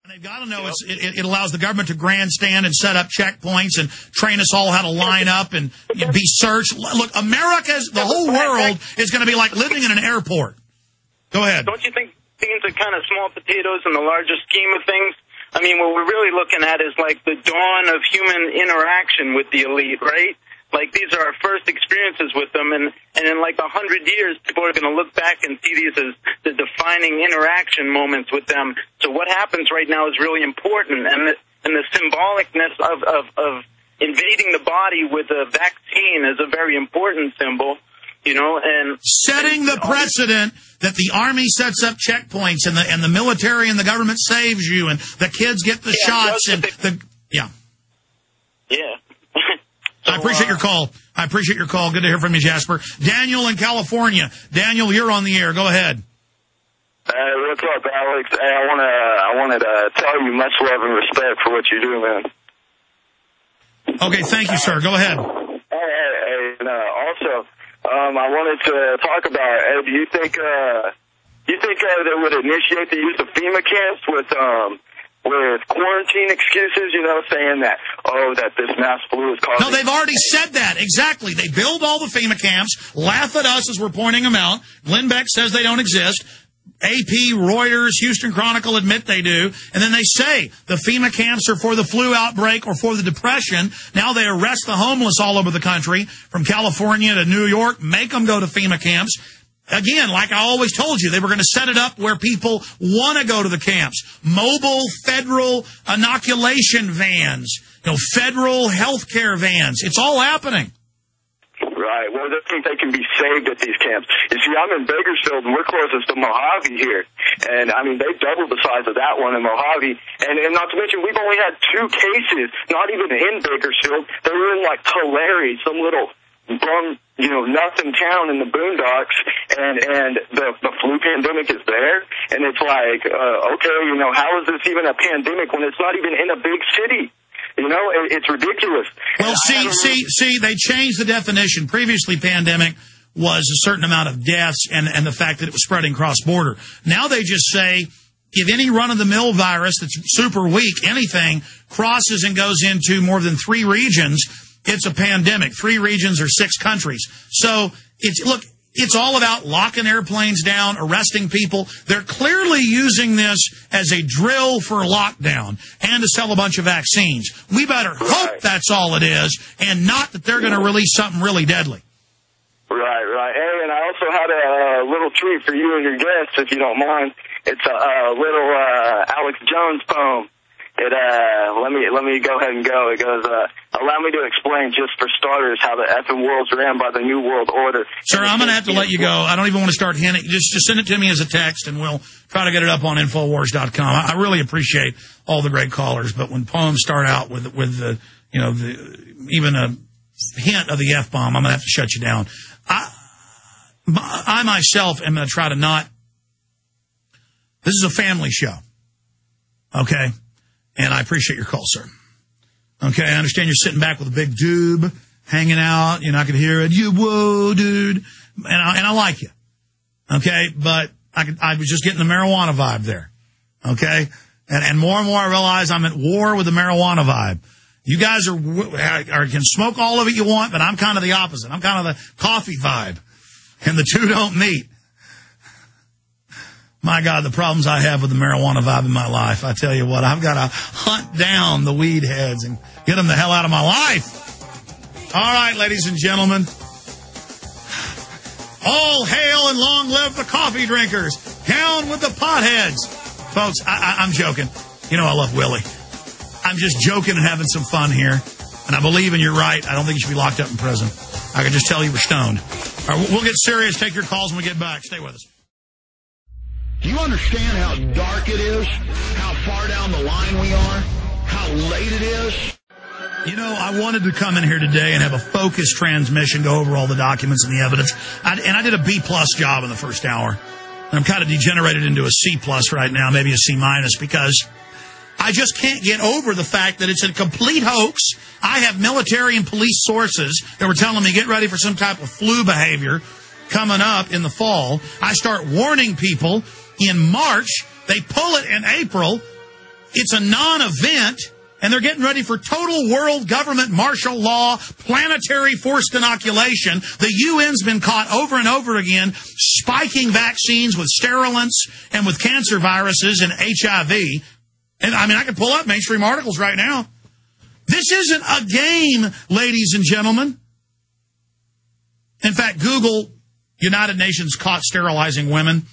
They've got to know it allows the government to grandstand and set up checkpoints and train us all how to line up and be searched. Look, the whole world is going to be like living in an airport. Go ahead. Don't you think things are kind of small potatoes in the larger scheme of things? I mean, what we're really looking at is like the dawn of human interaction with the elite, right? Like, these are our first experiences with them, and in like 100 years, people are going to look back and see these as the defining interaction moments with them. So what happens right now is really important, and the symbolicness of invading the body with a vaccine is a very important symbol, you know, and setting the precedent that the Army sets up checkpoints and the military and the government saves you and the kids get the shots and Yeah. I appreciate your call. Good to hear from you, Jasper. Daniel in California. Daniel, you're on the air. Go ahead. What's up, Alex? Hey, I wanted to tell you much love and respect for what you do, man. Okay, thank you, sir. Go ahead. Also, I wanted to talk about. Do you think they would initiate the use of FEMA camps with quarantine excuses, you know, saying that, that this mass flu is causing... No, they've already said that. Exactly. They build all the FEMA camps, laugh at us as we're pointing them out. Glenn Beck says they don't exist. AP, Reuters, Houston Chronicle admit they do. And then they say the FEMA camps are for the flu outbreak or for the depression. Now they arrest the homeless all over the country, from California to New York, make them go to FEMA camps. Again, like I always told you, they were going to set it up where people want to go to the camps. Mobile federal inoculation vans, federal health care vans. It's all happening. Right. Well, they think they can be saved at these camps. You see, I'm in Bakersfield, and we're closest to Mojave here. And, I mean, they've doubled the size of that one in Mojave. And not to mention, we've only had 2 cases, not even in Bakersfield. They were in, like, Tulare, some little bum, nothing town in the boondocks, and the flu pandemic is there, and it's like, okay, how is this even a pandemic when it's not even in a big city? It's ridiculous. Well, see, they changed the definition. Previously, pandemic was a certain amount of deaths and the fact that it was spreading cross-border. Now they just say, if any run-of-the-mill virus that's super weak, anything, crosses and goes into more than 3 regions, it's a pandemic. 3 regions or 6 countries. So, it's all about locking airplanes down, arresting people. They're clearly using this as a drill for lockdown and to sell a bunch of vaccines. We better hope that's all it is, and not that they're going to release something really deadly. Right. Hey, and I also had a little treat for you and your guests, if you don't mind. It's a little Alex Jones poem. Let me go ahead and go. It goes, allow me to explain, just for starters, how the effing world's ran by the New World Order. Sir, I'm going to have to let you go. I don't even want to start hinting. Just send it to me as a text, and we'll try to get it up on Infowars.com. I really appreciate all the great callers, but when poems start out with the even a hint of the F-bomb, I'm going to have to shut you down. I myself am going to try to not. This is a family show. Okay? And I appreciate your call, sir. Okay, I understand you're sitting back with a big doob, hanging out. You're not going to hear it. Whoa, dude. And I like you. Okay, but I was just getting the marijuana vibe there. Okay? And more I realize I'm at war with the marijuana vibe. You guys can smoke all of it you want, but I'm kind of the opposite. I'm kind of the coffee vibe. And the two don't meet. My God, the problems I have with the marijuana vibe in my life. I tell you what, I've got to hunt down the weed heads and get them the hell out of my life. All right, ladies and gentlemen. All hail and long live the coffee drinkers. Down with the potheads. Folks, I'm joking. I love Willie. I'm just joking and having some fun here. And I believe in you're right. I don't think you should be locked up in prison. I can just tell you were stoned. All right, we'll get serious. Take your calls when we get back. Stay with us. Do you understand how dark it is? How far down the line we are? How late it is? I wanted to come in here today and have a focused transmission, go over all the documents and the evidence. I did a B-plus job in the first hour. And I'm kind of degenerated into a C-plus right now, maybe a C-minus, because I just can't get over the fact that it's a complete hoax. I have military and police sources that were telling me, get ready for some type of flu behavior coming up in the fall. I start warning people in March. They pull it in April. It's a non-event, and they're getting ready for total world government martial law, planetary forced inoculation. The UN's been caught over and over again spiking vaccines with sterilants and with cancer viruses and HIV. And I mean, I can pull up mainstream articles right now. This isn't a game, ladies and gentlemen. In fact, Google, United Nations caught sterilizing women.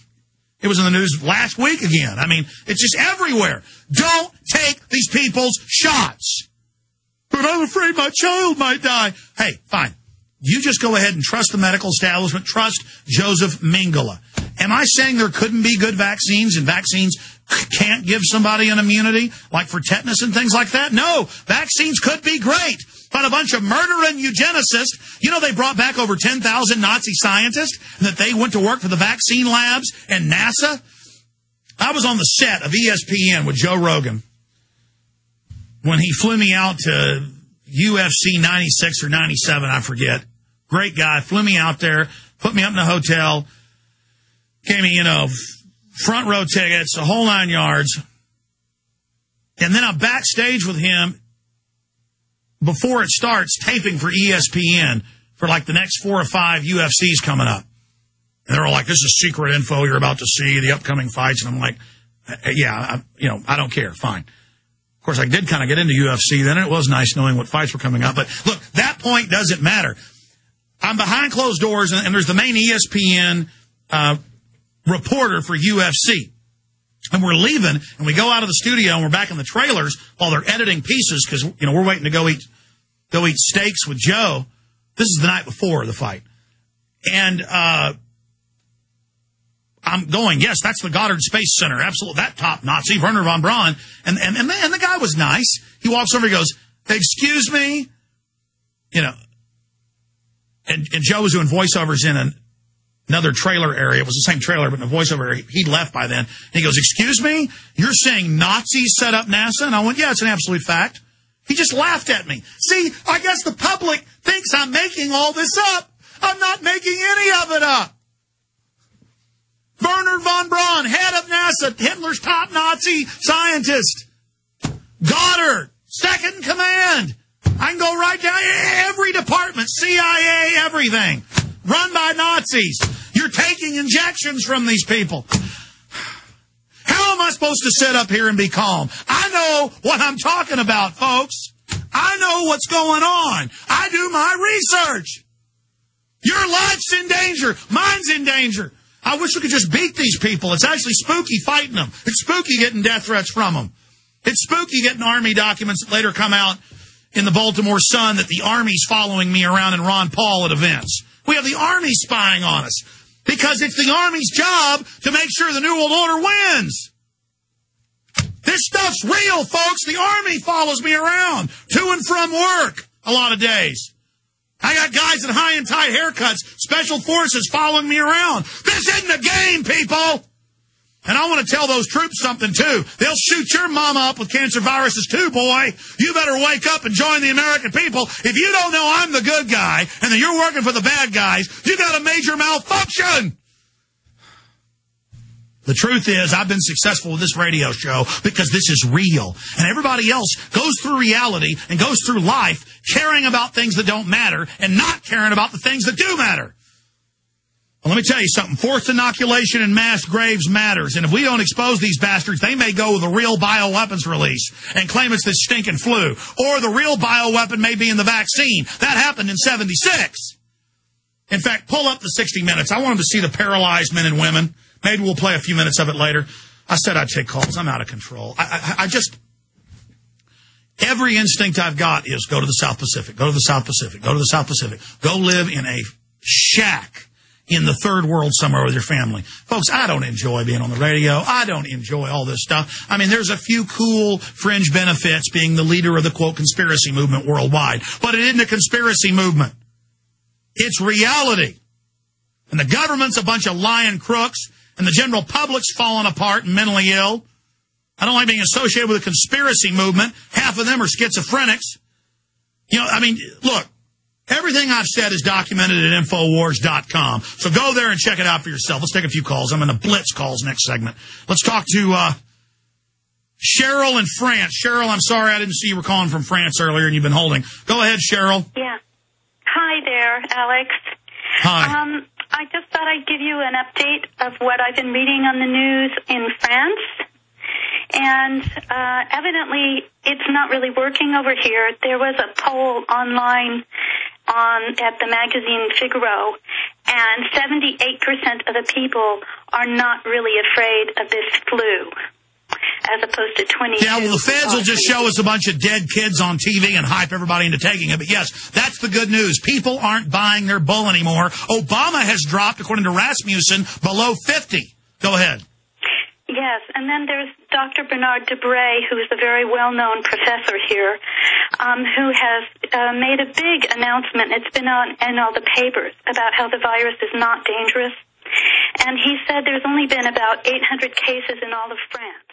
It was in the news last week again. I mean, it's just everywhere. Don't take these people's shots. But I'm afraid my child might die. Hey, fine. You just go ahead and trust the medical establishment. Trust Joseph Mengele. Am I saying there couldn't be good vaccines and vaccines can't give somebody an immunity, like for tetanus and things like that? No, vaccines could be great. But a bunch of murdering eugenicists, you know, they brought back over 10,000 Nazi scientists and that they went to work for the vaccine labs and NASA. I was on the set of ESPN with Joe Rogan when he flew me out to UFC 96 or 97, I forget. Great guy, flew me out there, put me up in a hotel, gave me, front row tickets, the whole 9 yards. And then I'm backstage with him before it starts, taping for ESPN for like the next 4 or 5 UFCs coming up. And they're all like, this is secret info you're about to see, the upcoming fights. And I'm like, yeah, I don't care. Fine. Of course, I did kind of get into UFC then, and it was nice knowing what fights were coming up. But look, that point doesn't matter. I'm behind closed doors, and there's the main ESPN reporter for UFC. And we're leaving, and we go out of the studio, and we're back in the trailers while they're editing pieces because, we're waiting to go eat steaks with Joe. This is the night before the fight. And I'm going, yes, that's the Goddard Space Center. Absolutely. That top Nazi, Werner von Braun. And the guy was nice. He walks over, he goes, excuse me. And Joe was doing voiceovers in another trailer area. It was the same trailer, but in a voiceover area. He'd left by then. And he goes, excuse me, you're saying Nazis set up NASA? And I went, yeah, it's an absolute fact. He just laughed at me. See, I guess the public thinks I'm making all this up. I'm not making any of it up. Werner von Braun, head of NASA, Hitler's top Nazi scientist. Goddard, second in command. I can go right down every department, CIA, everything. Run by Nazis. You're taking injections from these people. How am I supposed to sit up here and be calm? I know what I'm talking about, folks. I know what's going on. I do my research. Your life's in danger. Mine's in danger. I wish we could just beat these people. It's actually spooky fighting them. It's spooky getting death threats from them. It's spooky getting Army documents that later come out in the Baltimore Sun that the Army's following me around in Ron Paul at events. We have the Army spying on us because it's the Army's job to make sure the New World Order wins. This stuff's real, folks. The Army follows me around to and from work a lot of days. I got guys in high and tight haircuts, special forces following me around. This isn't a game, people. And I want to tell those troops something, too. They'll shoot your mama up with cancer viruses, too, boy. You better wake up and join the American people. If you don't know I'm the good guy and that you're working for the bad guys, you got a major malfunction. The truth is, I've been successful with this radio show because this is real. And everybody else goes through reality and goes through life caring about things that don't matter and not caring about the things that do matter. Well, let me tell you something. Forced inoculation and mass graves matters. And if we don't expose these bastards, they may go with a real bioweapons release and claim it's this stinking flu. Or the real bioweapon may be in the vaccine. That happened in 76. In fact, pull up the 60 Minutes. I want them to see the paralyzed men and women. Maybe we'll play a few minutes of it later. I said I'd take calls. I'm out of control. I just, every instinct I've got is go to the South Pacific, go to the South Pacific, go to the South Pacific. Go live in a shack in the third world somewhere with your family. Folks, I don't enjoy being on the radio. I don't enjoy all this stuff. I mean, there's a few cool fringe benefits being the leader of the, quote, conspiracy movement worldwide. But it isn't a conspiracy movement. It's reality. And the government's a bunch of lying crooks. And the general public's falling apart and mentally ill. I don't like being associated with a conspiracy movement. Half of them are schizophrenics. Look, everything I've said is documented at Infowars.com. So go there and check it out for yourself. Let's take a few calls. I'm in the Blitz calls next segment. Let's talk to Cheryl in France. Cheryl, I'm sorry I didn't see you were calling from France earlier and you've been holding. Go ahead, Cheryl. Yeah. Hi there, Alex. Hi. I just thought I'd give you an update of what I've been reading on the news in France. And evidently, it's not really working over here. There was a poll online at the magazine Figaro, and 78% of the people are not really afraid of this flu, as opposed to 20%. Yeah, well, the feds will just show us a bunch of dead kids on TV and hype everybody into taking it. But yes, that's the good news. People aren't buying their bull anymore. Obama has dropped, according to Rasmussen, below 50. Go ahead. Yes, and then there's Dr. Bernard Debray, who is a very well-known professor here, who has made a big announcement. It's been in all the papers about how the virus is not dangerous. And he said there's only been about 800 cases in all of France.